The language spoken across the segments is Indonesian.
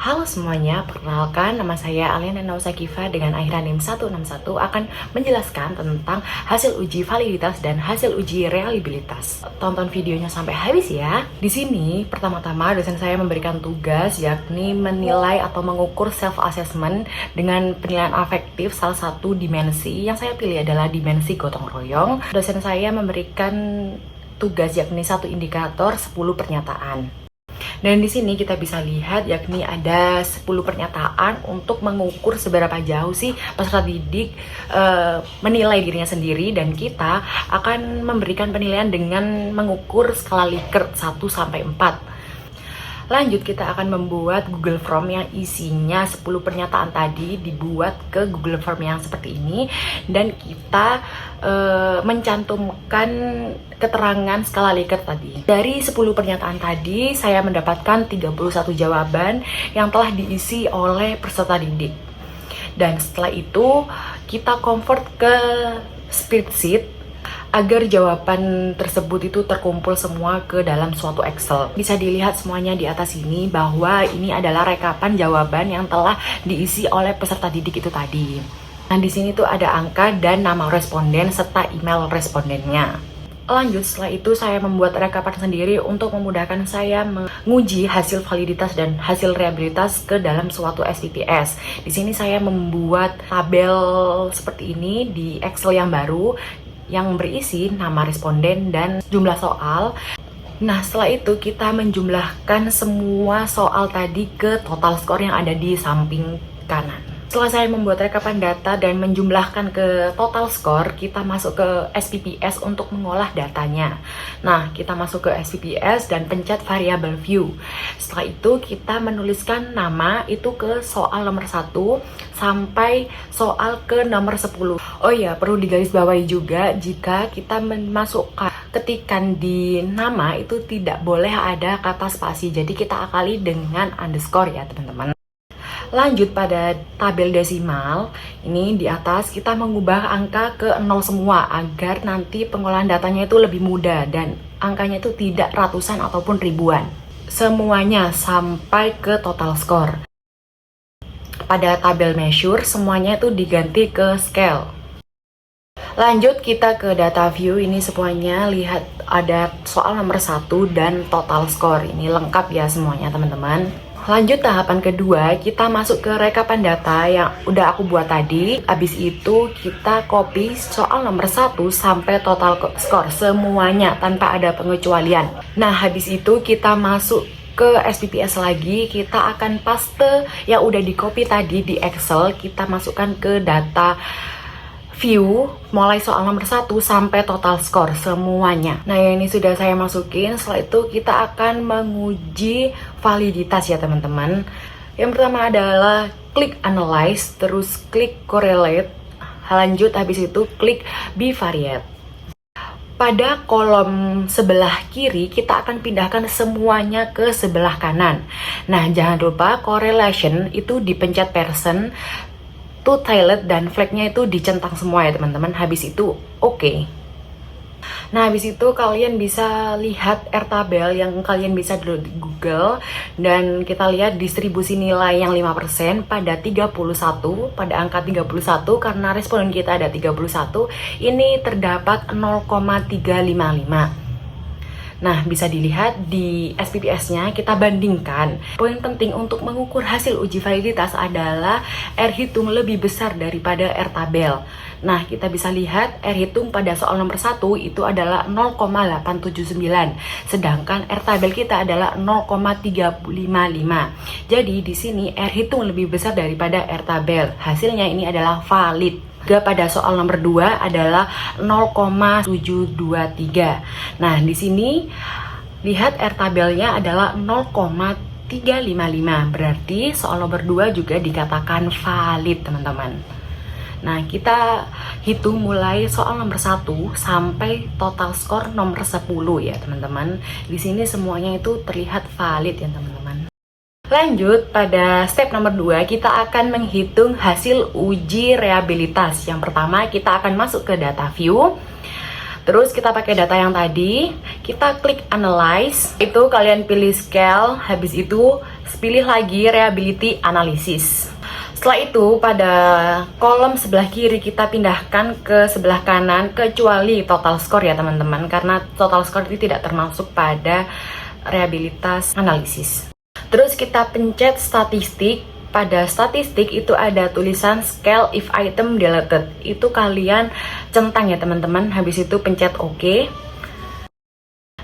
Halo semuanya, perkenalkan nama saya Aliana Nausakifa dengan akhiran NIM 161 akan menjelaskan tentang hasil uji validitas dan hasil uji reliabilitas. Tonton videonya sampai habis ya. Di sini pertama-tama dosen saya memberikan tugas yakni menilai atau mengukur self assessment dengan penilaian afektif salah satu dimensi. Yang saya pilih adalah dimensi gotong royong. Dosen saya memberikan tugas yakni satu indikator 10 pernyataan. Dan di sini kita bisa lihat yakni ada 10 pernyataan untuk mengukur seberapa jauh sih peserta didik menilai dirinya sendiri, dan kita akan memberikan penilaian dengan mengukur skala Likert 1 sampai 4. Lanjut, kita akan membuat Google Form yang isinya 10 pernyataan tadi dibuat ke Google Form yang seperti ini, dan kita mencantumkan keterangan skala Likert tadi. Dari 10 pernyataan tadi, saya mendapatkan 31 jawaban yang telah diisi oleh peserta didik. Dan setelah itu, kita convert ke spreadsheet agar jawaban tersebut itu terkumpul semua ke dalam suatu Excel. Bisa dilihat semuanya di atas ini bahwa ini adalah rekapan jawaban yang telah diisi oleh peserta didik itu tadi. Nah, di sini tuh ada angka dan nama responden serta email respondennya. Lanjut, setelah itu saya membuat rekapan sendiri untuk memudahkan saya menguji hasil validitas dan hasil reliabilitas ke dalam suatu SPPS. Di sini saya membuat tabel seperti ini di Excel yang baru yang berisi nama responden dan jumlah soal. Nah, setelah itu kita menjumlahkan semua soal tadi ke total skor yang ada di samping kanan. Setelah saya membuat rekapan data dan menjumlahkan ke total skor, kita masuk ke SPPS untuk mengolah datanya. Nah, kita masuk ke SPPS dan pencet variable view. Setelah itu kita menuliskan nama itu ke soal nomor 1 sampai soal ke nomor 10. Oh ya, perlu digarisbawahi juga jika kita memasukkan ketikan di nama itu tidak boleh ada kata spasi. Jadi kita akali dengan underscore ya teman-teman. Lanjut, pada tabel desimal ini di atas kita mengubah angka ke 0 semua agar nanti pengolahan datanya itu lebih mudah dan angkanya itu tidak ratusan ataupun ribuan. Semuanya sampai ke total skor. Pada tabel measure semuanya itu diganti ke scale. Lanjut kita ke data view, ini semuanya lihat ada soal nomor 1 dan total skor. Ini lengkap ya semuanya teman-teman. Lanjut tahapan kedua, kita masuk ke rekapan data yang udah aku buat tadi. Habis itu kita copy soal nomor 1 sampai total skor semuanya tanpa ada pengecualian. Nah, habis itu kita masuk ke SPPS lagi, kita akan paste yang udah di copy tadi di Excel, kita masukkan ke data view mulai soal nomor 1 sampai total skor semuanya. Nah, ini sudah saya masukin. Setelah itu kita akan menguji validitas ya teman-teman. Yang pertama adalah klik analyze, terus klik correlate, lanjut habis itu klik bivariate. Pada kolom sebelah kiri kita akan pindahkan semuanya ke sebelah kanan. Nah, jangan lupa correlation itu dipencet person, to tiled dan flagnya itu dicentang semua ya teman-teman. Habis itu oke. Nah, habis itu kalian bisa lihat Rtabel yang kalian bisa download di Google, dan kita lihat distribusi nilai yang 5% pada 31, pada angka 31 karena responden kita ada 31, ini terdapat 0,355. Nah, bisa dilihat di SPPS-nya, kita bandingkan. Poin penting untuk mengukur hasil uji validitas adalah R hitung lebih besar daripada R tabel. Nah, kita bisa lihat R hitung pada soal nomor 1 itu adalah 0,879, sedangkan R tabel kita adalah 0,355. Jadi di sini R hitung lebih besar daripada R tabel. Hasilnya ini adalah valid. Pada soal nomor 2 adalah 0,723. Nah, di sini lihat R tabelnya adalah 0,355. Berarti soal nomor 2 juga dikatakan valid, teman-teman. Nah, kita hitung mulai soal nomor 1 sampai total skor nomor 10 ya, teman-teman. Di sini semuanya itu terlihat valid ya, teman-teman. Lanjut, pada step nomor 2 kita akan menghitung hasil uji reliabilitas. Yang pertama kita akan masuk ke data view. Terus kita pakai data yang tadi, kita klik analyze. Itu kalian pilih scale, habis itu pilih lagi reliability analysis. Setelah itu, pada kolom sebelah kiri kita pindahkan ke sebelah kanan kecuali total score ya teman-teman, karena total score itu tidak termasuk pada reliabilitas analisis. Terus kita pencet statistik. Pada statistik itu ada tulisan scale if item deleted. Itu kalian centang ya teman-teman, habis itu pencet OK.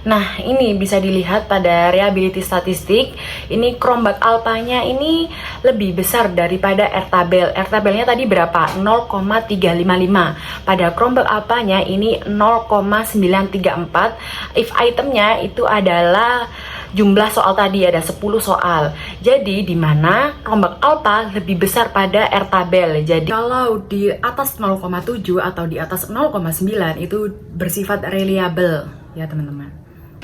Nah, ini bisa dilihat pada reliability statistik. Ini Chromebook Alpha-nya ini lebih besar daripada AirTable. AirTable-nya tadi berapa? 0,355. Pada Chromebook Alpha-nya ini 0,934. If item-nya itu adalah jumlah soal tadi, ada 10 soal. Jadi di mana Chromebook Alpha lebih besar pada AirTable. Jadi kalau di atas 0,7 atau di atas 0,9 itu bersifat reliable ya teman-teman.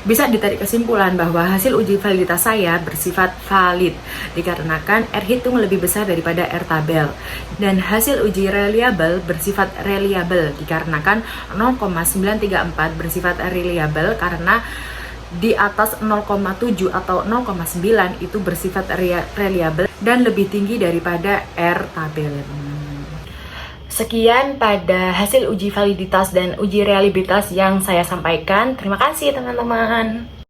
Bisa ditarik kesimpulan bahwa hasil uji validitas saya bersifat valid dikarenakan AirHitung lebih besar daripada AirTable, dan hasil uji reliable bersifat reliable dikarenakan 0,934 bersifat reliable karena di atas 0,7 atau 0,9 itu bersifat reliable dan lebih tinggi daripada AirTable. Sekian pada hasil uji validitas dan uji reliabilitas yang saya sampaikan. Terima kasih teman-teman.